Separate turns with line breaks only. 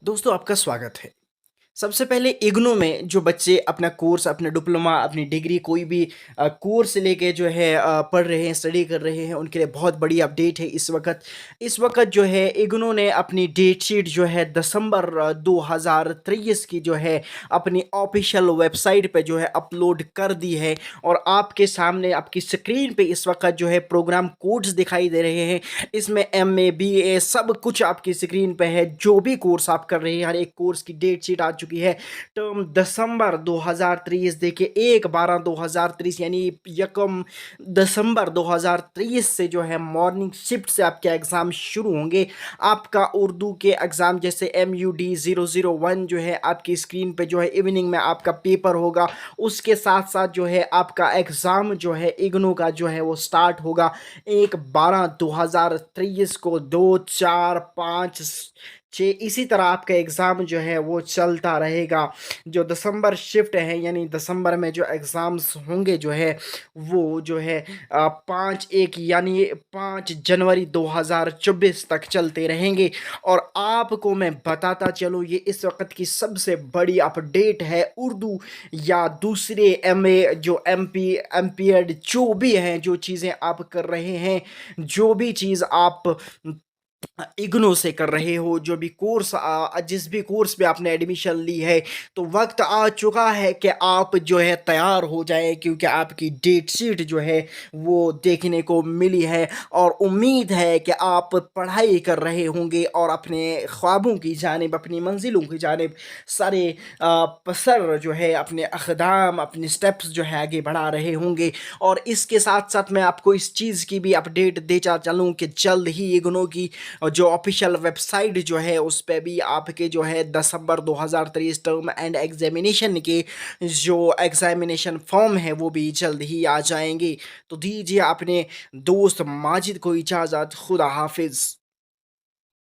दोस्तों आपका स्वागत है। सबसे पहले इग्नू में जो बच्चे अपना कोर्स, अपना डिप्लोमा, अपनी डिग्री कोई भी कोर्स लेके जो है पढ़ रहे हैं, स्टडी कर रहे हैं, उनके लिए बहुत बड़ी अपडेट है इस वक़्त। इस वक़्त जो है इग्नू ने अपनी डेट शीट जो है दिसंबर 2023 की जो है अपनी ऑफ़िशियल वेबसाइट पे जो है अपलोड कर दी है और आपके सामने आपकी स्क्रीन पे इस वक़्त जो है प्रोग्राम कोड्स दिखाई दे रहे हैं। इसमें एमए, बीए सब कुछ आपकी स्क्रीन पे है। जो भी कोर्स आप कर रहे हैं, हर एक कोर्स की डेट शीट आ चुकी है। टर्म दिसंबर 2023 देखिए 1/12/2023 यानी यकम दिसंबर 2023 से जो है मॉर्निंग शिफ्ट से आपके एग्ज़ाम शुरू होंगे। आपका उर्दू के एग्ज़ाम जैसे MUD 001 जो है आपकी स्क्रीन पे जो है इवनिंग में आपका पेपर होगा। उसके साथ-साथ जो है आपका एग्ज़ाम जो है इग्नू का जो है वो स्टार्ट होगा 1/12/2023 को 2, 4, 5, 6 इसी तरह आपका एग्ज़ाम जो है वो चलता रहेगा। जो दिसंबर शिफ्ट है यानी दिसंबर में जो एग्ज़ाम्स होंगे जो है वो जो है 5/1 यानी 5 जनवरी 2024 तक चलते रहेंगे। और आपको मैं बताता चलूँ ये इस वक़्त की सबसे बड़ी अपडेट है। उर्दू या दूसरे एमए जो एमपी एमपीएड जो भी हैं, जो चीज़ें आप कर रहे हैं, जो भी चीज़ आप इग्नू से कर रहे हो, जो भी कोर्स जिस भी कोर्स में आपने एडमिशन ली है, तो वक्त आ चुका है कि आप जो है तैयार हो जाएं क्योंकि आपकी डेट शीट जो है वो देखने को मिली है। और उम्मीद है कि आप पढ़ाई कर रहे होंगे और अपने ख्वाबों की जानिब, अपनी मंजिलों की जानिब सारे पसर जो है अपने अक़दाम, अपने स्टेप्स जो है आगे बढ़ा रहे होंगे। और इसके साथ साथ मैं आपको इस चीज़ की भी अपडेट देता चलूँ कि जल्द ही इग्नू की और जो ऑफिशियल वेबसाइट जो है उस पे भी आपके जो है दिसंबर 2023 टर्म एंड एग्जामिनेशन के जो एग्जामिनेशन फॉर्म है वो भी जल्द ही आ जाएंगे। तो दीजिए अपने दोस्त माजिद को इजाज़त। खुदा हाफिज़।